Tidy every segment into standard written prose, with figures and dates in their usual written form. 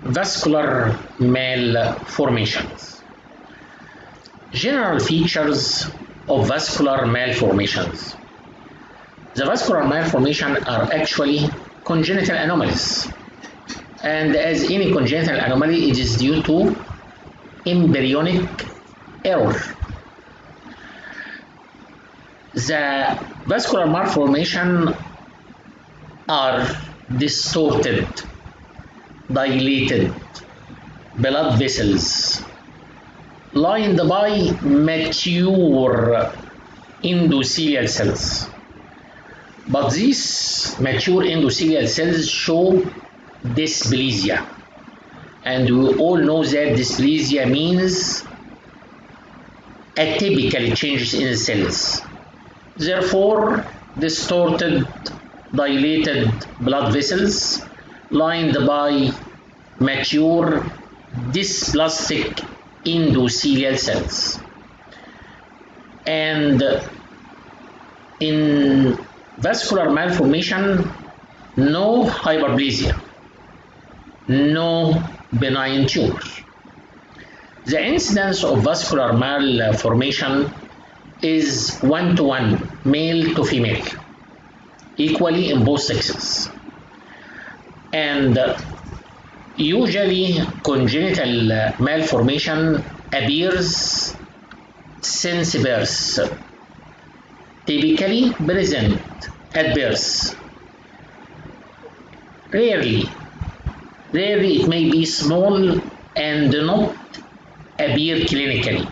Vascular malformations. General features of vascular malformations. The vascular malformations are actually congenital anomalies, and as any congenital anomaly, it is due to embryonic error. The vascular malformations are distorted, dilated blood vessels lined by mature endothelial cells. But these mature endothelial cells show dysplasia. And we all know that dysplasia means atypical changes in the cells. Therefore, distorted, dilated blood vessels lined by mature dysplastic endothelial cells. And in vascular malformation, no hyperplasia, no benign tumor. The incidence of vascular malformation is 1:1, male to female, equally in both sexes. And usually congenital malformation appears since birth, typically present at birth. Rarely it may be small and not appear clinically,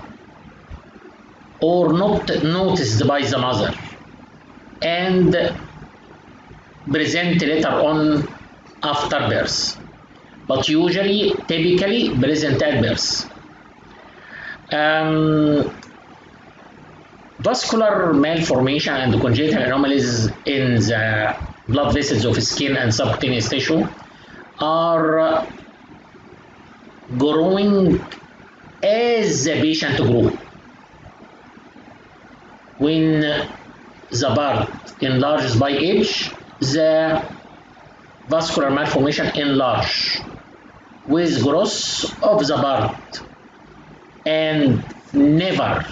or not noticed by the mother, and present later on after birth, but usually typically present at birth. Vascular malformation and congenital anomalies in the blood vessels of skin and subcutaneous tissue are growing as the patient grows. When the part enlarges by age, the vascular malformation enlarge with growth of the part and never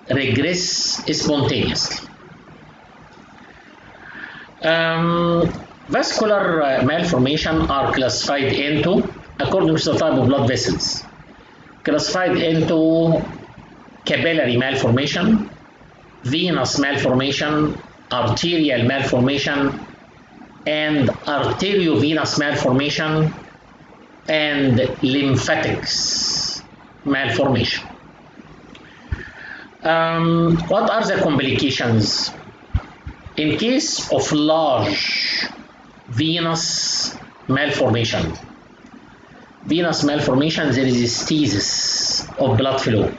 regress spontaneously. Vascular malformation are classified into, according to the type of blood vessels, classified into capillary malformation, venous malformation, arterial malformation, and arteriovenous malformation, and lymphatics malformation. What are the complications? In case of large venous malformation, there is stasis of blood flow,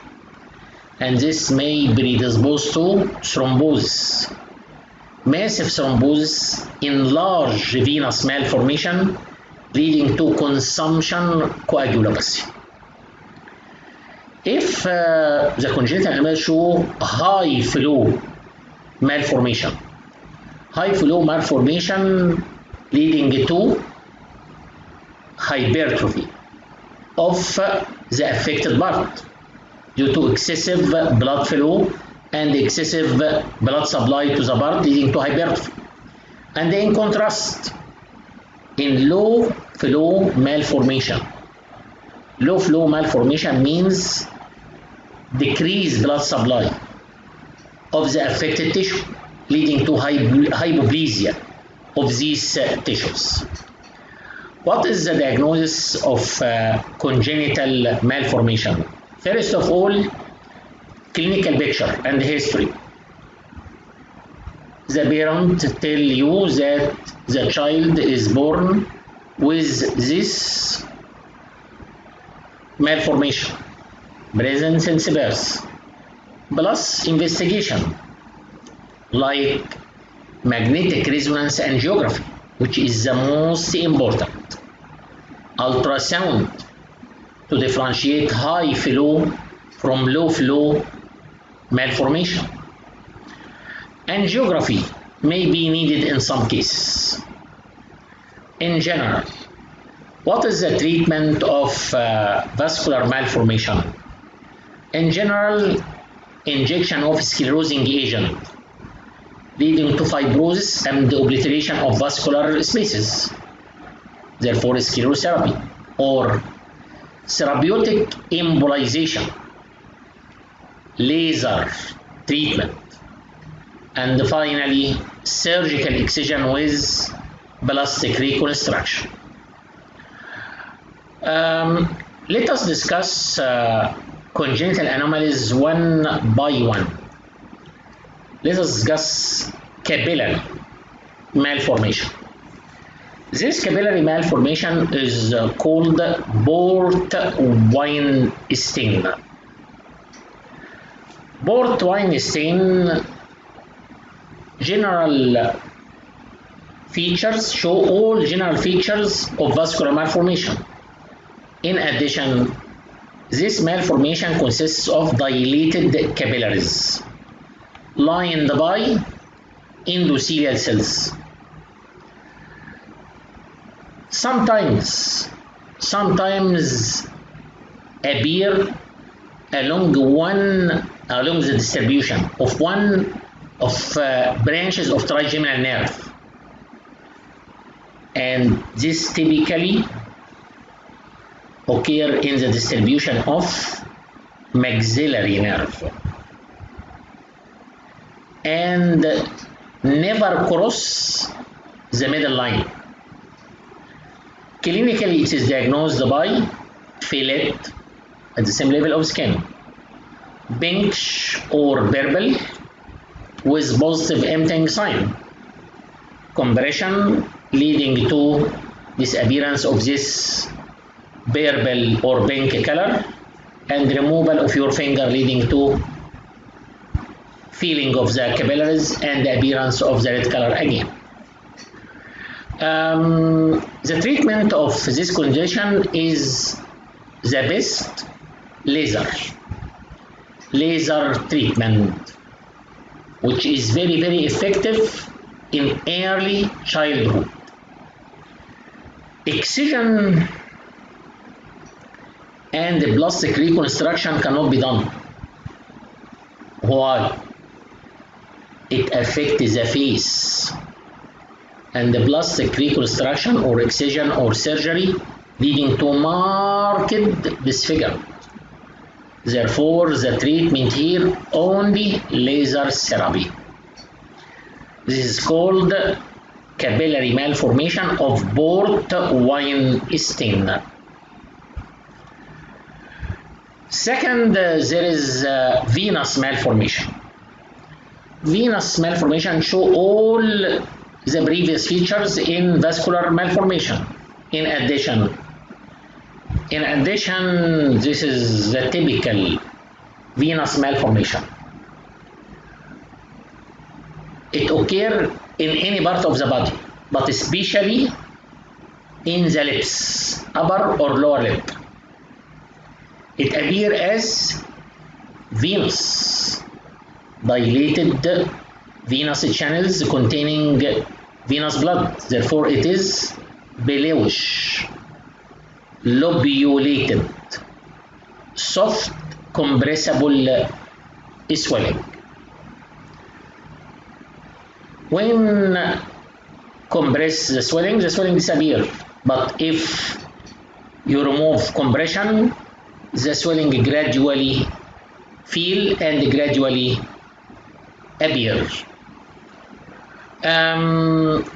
and this may predispose to thrombosis. Massive thrombosis in large venous malformation leading to consumption coagulopathy. If the congenital anomaly show high flow malformation leading to hypertrophy of the affected part due to excessive blood flow and excessive blood supply to the part leading to hypertrophy. And in contrast, in low flow malformation means decreased blood supply of the affected tissue leading to hypoplasia of these tissues. What is the diagnosis of congenital malformation? First of all, clinical picture and history. The parent tell you that the child is born with this malformation, present since birth, plus investigation like magnetic resonance angiography, which is the most important, ultrasound to differentiate high flow from low flow malformation. Angiography may be needed in some cases. In general, What is the treatment of vascular malformation? In general, injection of sclerosing agent leading to fibrosis and obliteration of vascular spaces, therefore sclerotherapy, or therapeutic embolization, laser treatment, and finally surgical excision with plastic reconstruction. Let us discuss congenital anomalies one by one. Let us discuss capillary malformation. This capillary malformation is called Port-Weinstein. Port-Weinstein general features show all general features of vascular malformation. In addition, this malformation consists of dilated capillaries lined by endothelial cells. Sometimes appear along the distribution of branches of trigeminal nerve, and this typically occur in the distribution of maxillary nerve and never cross the middle line. Clinically, it is diagnosed by fillet at the same level of skin, pinkish or purple with positive emptying sign, compression leading to disappearance of this purple or pink color, and removal of your finger leading to feeling of the capillaries and the appearance of the red color again. The treatment of this condition is the best laser treatment, which is very, very effective in early childhood. Excision and the plastic reconstruction cannot be done. Why? It affects the face, and the plastic reconstruction or excision or surgery leading to marked disfigurement. Therefore, the treatment here only laser therapy. This is called capillary malformation of Port-Weinstein. Second, there is venous malformation. Venous malformation show all the previous features in vascular malformation. In addition, this is the typical venous malformation. It occurs in any part of the body, but especially in the lips, upper or lower lip. It appears as venous, dilated venous channels containing venous blood. Therefore, it is bluish, lobulated, soft, compressible swelling. When compress the swelling disappears. But if you remove compression, the swelling gradually feel and gradually appear.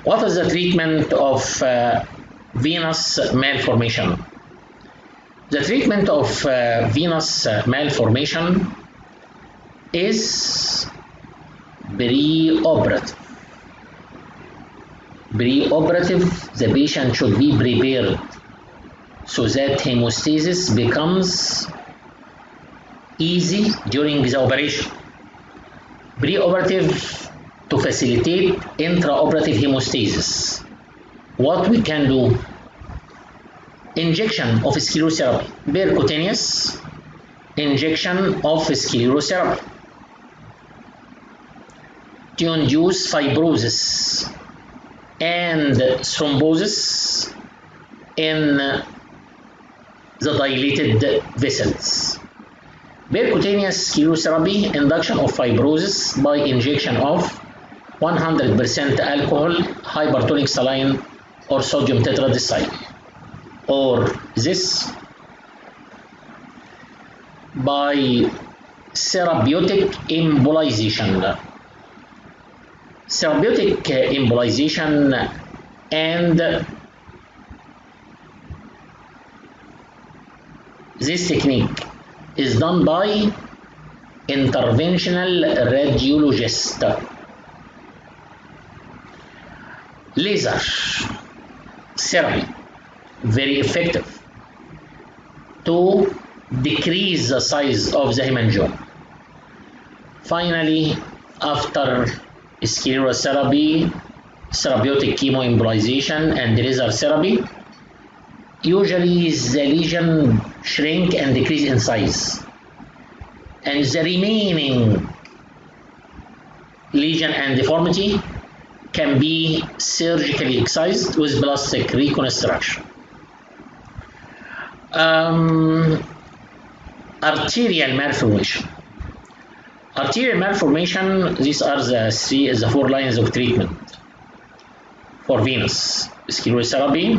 What is the treatment of venous malformation? The treatment of venous malformation is preoperative. The patient should be prepared so that hemostasis becomes easy during the operation. Preoperative to facilitate intraoperative hemostasis. What we can do? Injection of sclerotherapy, percutaneous injection of sclerotherapy to induce fibrosis and thrombosis in the dilated vessels. Percutaneous sclerotherapy, induction of fibrosis by injection of 100% alcohol, hypertonic saline, or sodium tetradecyl, or this by therapeutic embolization. Therapeutic embolization and this technique is done by interventional radiologist. Laser therapy, very effective to decrease the size of the hemangioma. Finally, after sclerotherapy, therapeutic chemoembolization, and laser therapy, usually the lesion shrink and decrease in size, and the remaining lesion and deformity can be surgically excised with plastic reconstruction. Arterial malformation. Arterial malformation, these are the four lines of treatment for venous: sclerotherapy,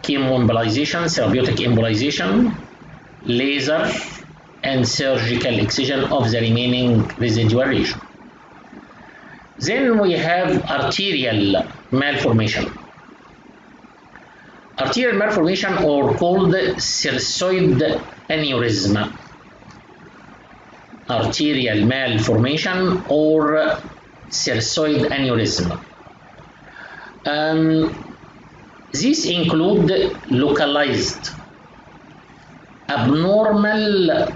chemoembolization, therapeutic embolization, laser, and surgical excision of the remaining residual region. Then we have arterial malformation. Arterial malformation, or called cirrhoid aneurysm. Arterial malformation or cirrhoid aneurysm. These include localized abnormal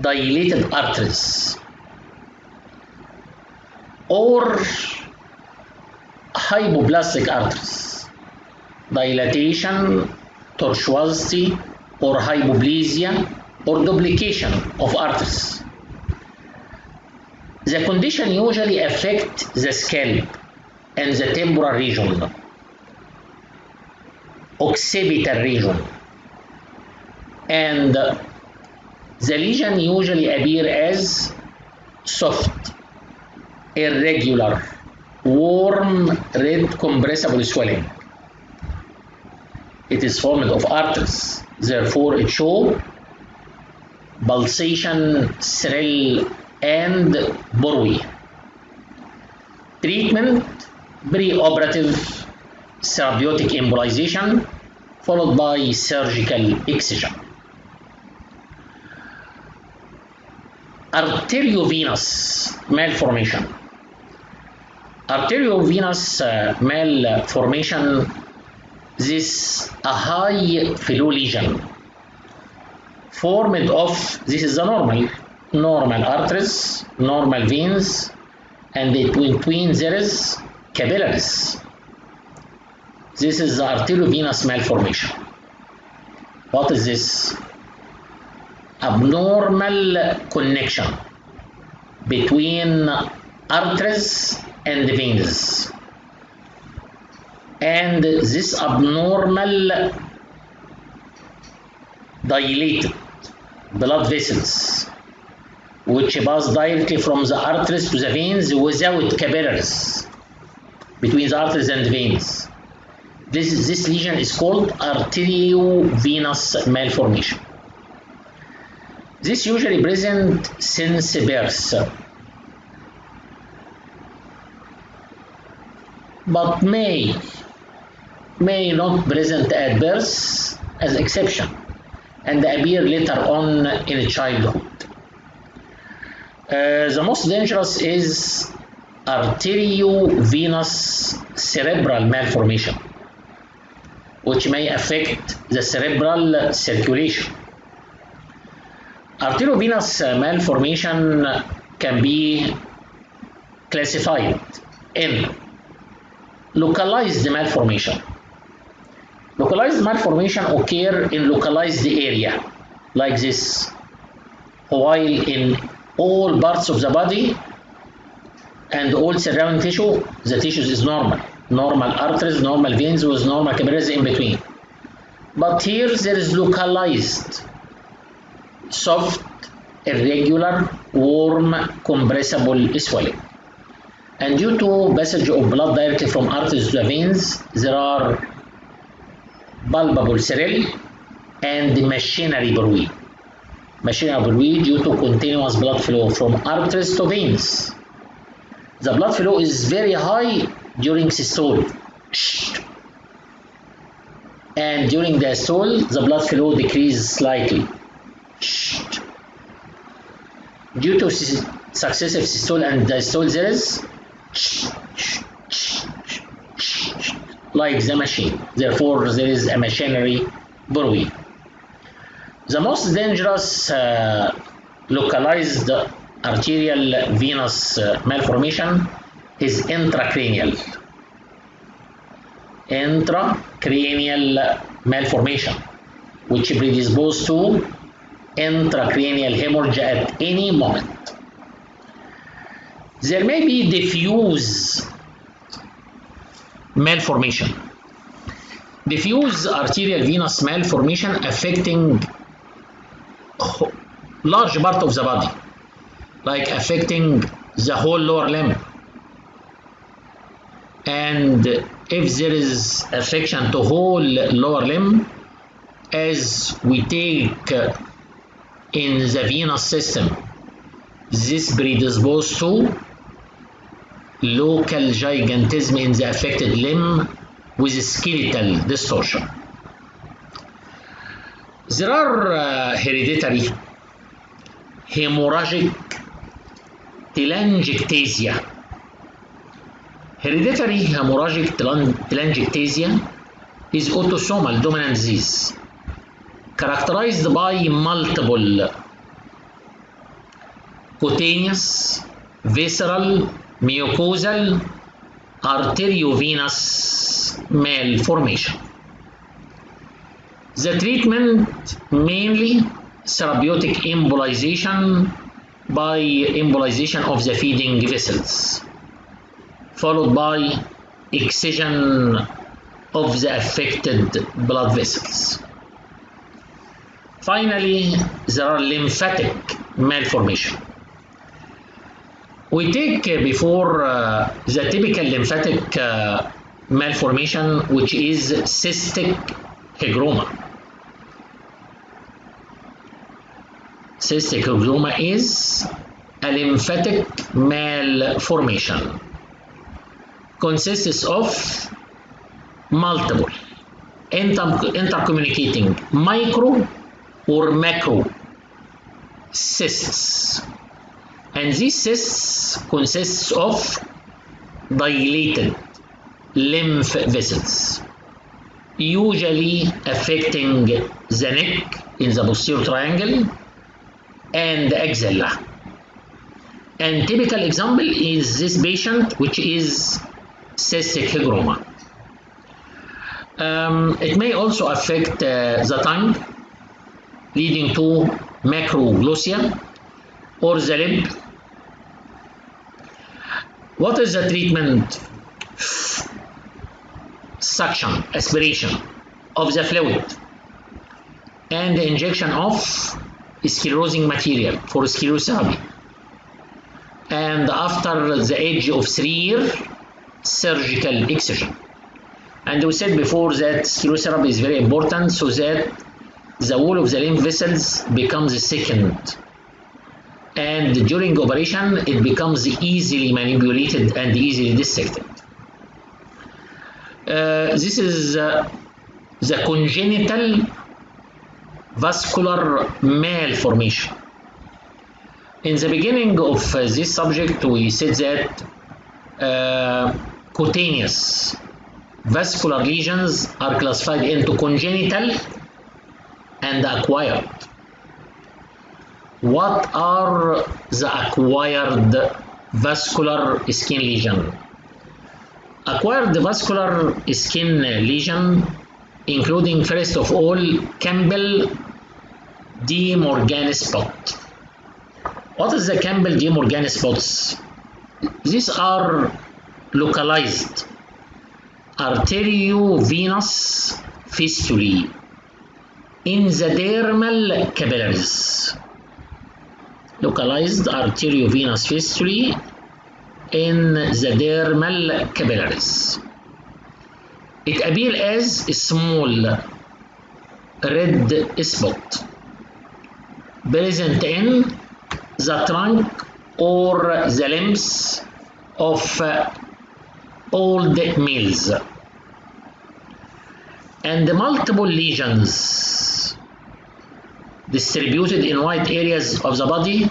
dilated arteries or hypoplastic arteries, dilatation, tortuosity, or hypoplasia, or duplication of arteries. The condition usually affects the scalp and the temporal region, occipital region, and the lesion usually appear as soft, irregular, warm, red, compressible swelling. It is formed of arteries, therefore it shows pulsation, thrill, and burway. Treatment: preoperative therapeutic embolization followed by surgical excision. Arteriovenous malformation. Arteriovenous malformation, this a high flow lesion formed of, this is the normal arteries, normal veins, and between there is capillaries. This is the arteriovenous malformation. What is this? Abnormal connection between arteries and veins, and this abnormal dilated blood vessels which pass directly from the arteries to the veins without capillaries between the arteries and veins. This lesion is called arteriovenous malformation. This usually present since birth, but may not present at birth as exception and appear later on in childhood. The most dangerous is arteriovenous cerebral malformation, which may affect the cerebral circulation. Arteriovenous malformation can be classified in localized malformation. Localized malformation occur in localized area like this, while in all parts of the body and all surrounding tissue, the tissue is normal. normal arteries, normal veins with normal capillaries in between. But here there is localized, soft, irregular, warm, compressible swelling. And due to passage of blood directly from arteries to the veins, there are palpable cyrrhia and machinery bruit. Machinery bruit due to continuous blood flow from arteries to veins. The blood flow is very high during systole, and during the diastole, the blood flow decreases slightly. Due to successive systole and diastole, there is like the machine. Therefore, there is a machinery bruit. The most dangerous localized arterial venous malformation is intracranial malformation, which predisposes to intracranial hemorrhage at any moment. There may be diffuse malformation. Diffuse arterial venous malformation affecting large part of the body, like affecting the whole lower limb. And if there is affection to whole lower limb, as we take in the venous system, this predisposes to local gigantism in the affected limb with skeletal distortion. There are hereditary hemorrhagic telangiectasia. Hereditary hemorrhagic telangiectasia is autosomal dominant disease characterized by multiple cutaneous, visceral, mucosal, arteriovenous malformation. The treatment mainly therapeutic embolization by embolization of the feeding vessels, followed by excision of the affected blood vessels. Finally, there are lymphatic malformation. We take before the typical lymphatic malformation, which is cystic hygroma. Cystic hygroma is a lymphatic malformation. Consists of multiple intercommunicating micro or macro cysts, and these cysts consists of dilated lymph vessels, usually affecting the neck in the posterior triangle and the axilla. And typical example is this patient, which is cystic hygroma. It may also affect the tongue, leading to macroglossia or the lip. What is the treatment? Suction, aspiration of the fluid, and the injection of sclerosing material for sclerotherapy. And after the age of 3 years, surgical excision. And we said before that sclerotherapy is very important so that the wall of the lymph vessels becomes thickened, and during operation it becomes easily manipulated and easily dissected. This is the congenital vascular malformation. In the beginning of this subject, we said that cutaneous vascular lesions are classified into congenital and acquired. What are the acquired vascular skin lesion? Acquired vascular skin lesion, including first of all Campbell-De Morgan spot. What is the Campbell-De Morgan spots? These are localized arteriovenous fistulae in the dermal capillaries. Localized arteriovenous fistulae in the dermal capillaries. It appears as a small red spot present in the trunk or the limbs of old males, and multiple lesions distributed in wide areas of the body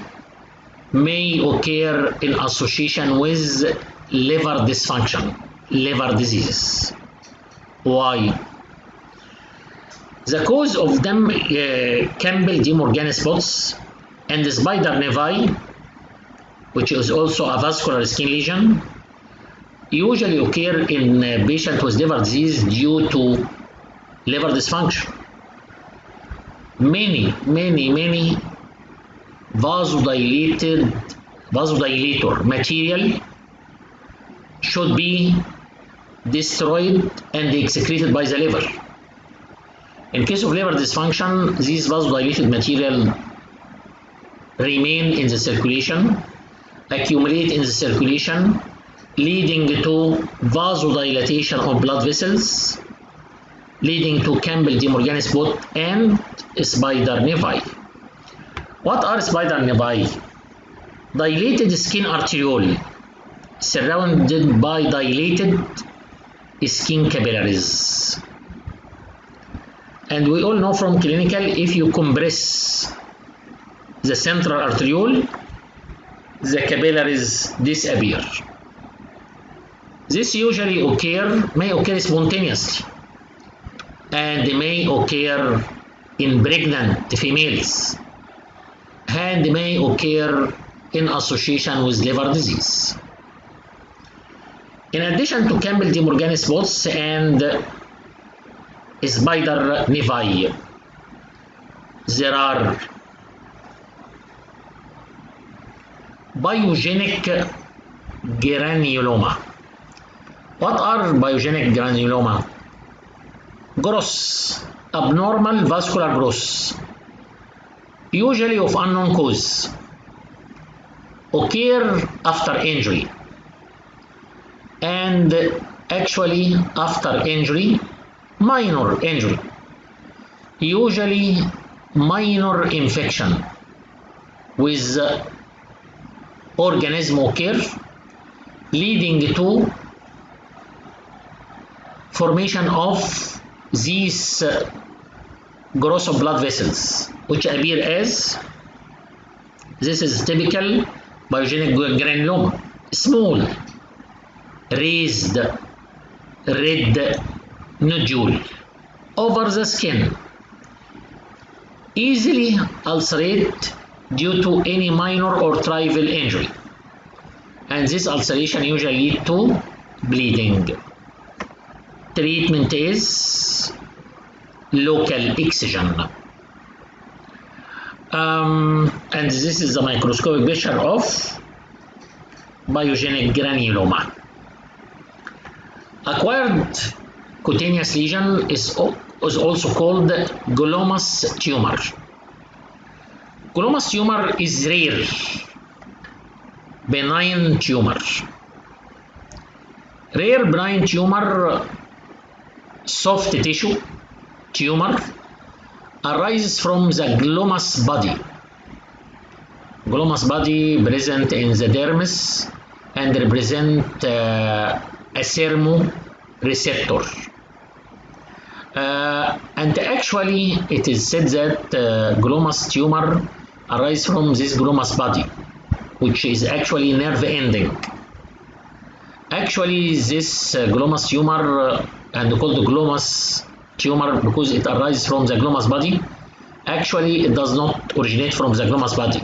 may occur in association with liver dysfunction, liver diseases. Why? The cause of them Campbell-De Morgan spots and spider nevi, which is also a vascular skin lesion, usually occur in patients with liver disease due to liver dysfunction. Many vasodilator material should be destroyed and excreted by the liver. In case of liver dysfunction, these vasodilated material remain in the circulation, accumulate in the circulation, leading to vasodilatation of blood vessels, leading to Campbell-De Morgan spot and spider nevi. What are spider nevi? Dilated skin arteriole surrounded by dilated skin capillaries. And we all know from clinical, if you compress the central arteriole, the capillaries disappear. This usually may occur spontaneously and may occur in pregnant females and may occur in association with liver disease. In addition to Campbell-De Morgan spots and spider nevi, there are biogenic granuloma. What are biogenic granuloma? Gross, abnormal vascular growth, usually of unknown cause, occur after injury, and actually after injury, minor injury, usually minor infection with organism occur, leading to formation of these growth of blood vessels, which appear as, this is typical biogenic granuloma, small raised red nodule over the skin, easily ulcerate due to any minor or trivial injury, and this ulceration usually lead to bleeding. Treatment is local excision. And this is the microscopic picture of biogenic granuloma. Acquired cutaneous lesion is also called glomus tumor. Glomus tumor is rare, benign tumor. Rare benign tumor, soft tissue tumor, arises from the glomus body. Glomus body present in the dermis and represent a thermoreceptor. And actually it is said that glomus tumor arises from this glomus body, which is actually nerve ending. Actually this glomus tumor and called glomus tumor because it arises from the glomus body. Actually it does not originate from the glomus body.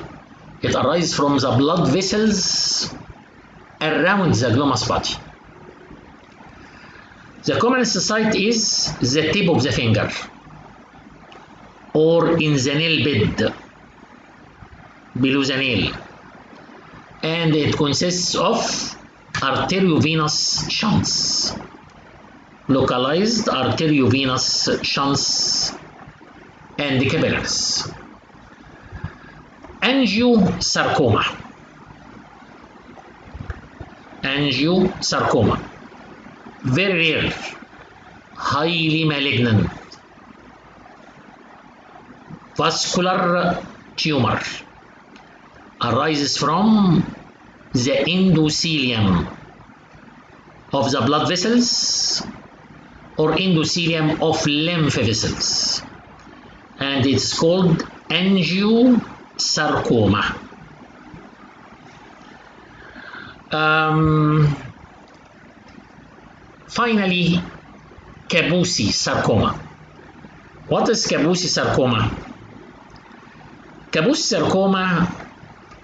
It arises from the blood vessels around the glomus body. The commonest site is the tip of the finger or in the nail bed below the nail, and it consists of arteriovenous shunts. localized arteriovenous shunts and capillaries. Angiosarcoma. Angiosarcoma, very rare, highly malignant, vascular tumor, arises from the endothelium of the blood vessels or endothelium of lymph vessels, and it's called angiosarcoma. Finally, Kaposi sarcoma. What is Kaposi sarcoma? Kaposi sarcoma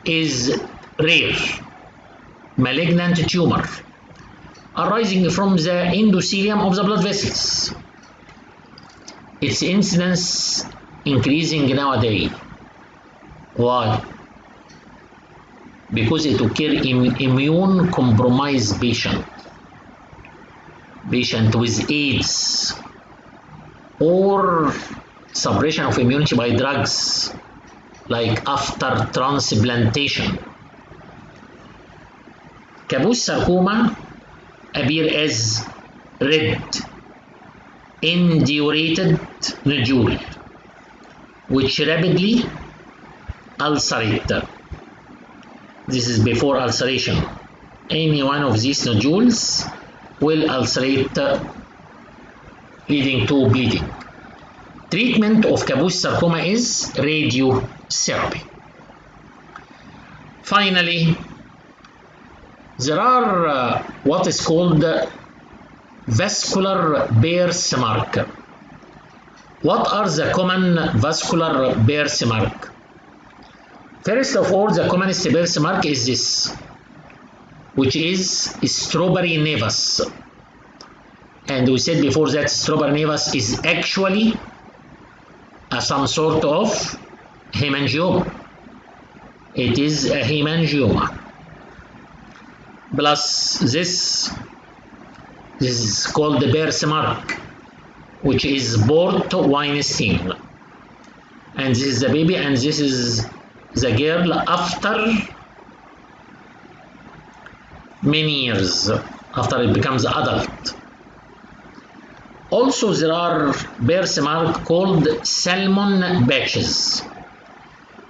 is rare, malignant tumor arising from the endothelium of the blood vessels. Its incidence increasing nowadays. Why? Because it occurs in immune compromised patient with AIDS or suppression of immunity by drugs like after transplantation. Kaposi sarcoma appear as red indurated nodule which rapidly ulcerate. This is before ulceration. Any one of these nodules will ulcerate, leading to bleeding. Treatment of Kaposi sarcoma is radiotherapy. Finally, there are what is called vascular birthmark. What are the common vascular birthmark? First of all, the commonest birthmark is this, which is strawberry nevus. And we said before that strawberry nevus is actually some sort of hemangioma. It is a hemangioma. Plus this is called the birthmark, which is Port Weinstein. And this is the baby, and this is the girl after many years, after it becomes adult. Also, there are birthmarks called salmon patches.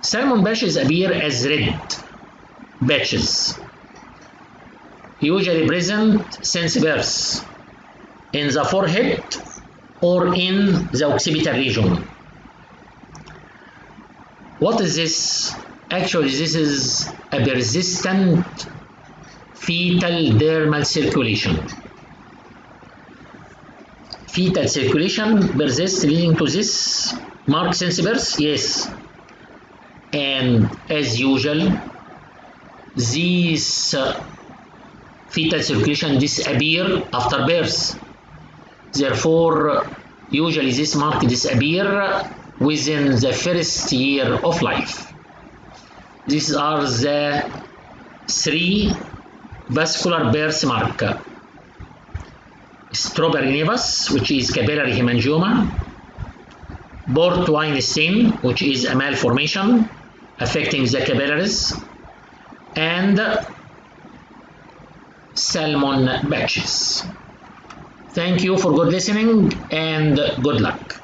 Salmon patches appear as red patches, usually present since birth in the forehead or in the occipital region. What is this? Actually, this is a persistent fetal dermal circulation. Fetal circulation persists leading to this mark since birth? Yes. And as usual, these fetal circulation disappear after birth. Therefore, usually this mark disappear within the first year of life. These are the three vascular birthmarks: strawberry nevus, which is capillary hemangioma; Port Weinstein, which is a malformation affecting the capillaries; and salmon patches. Thank you for good listening and good luck.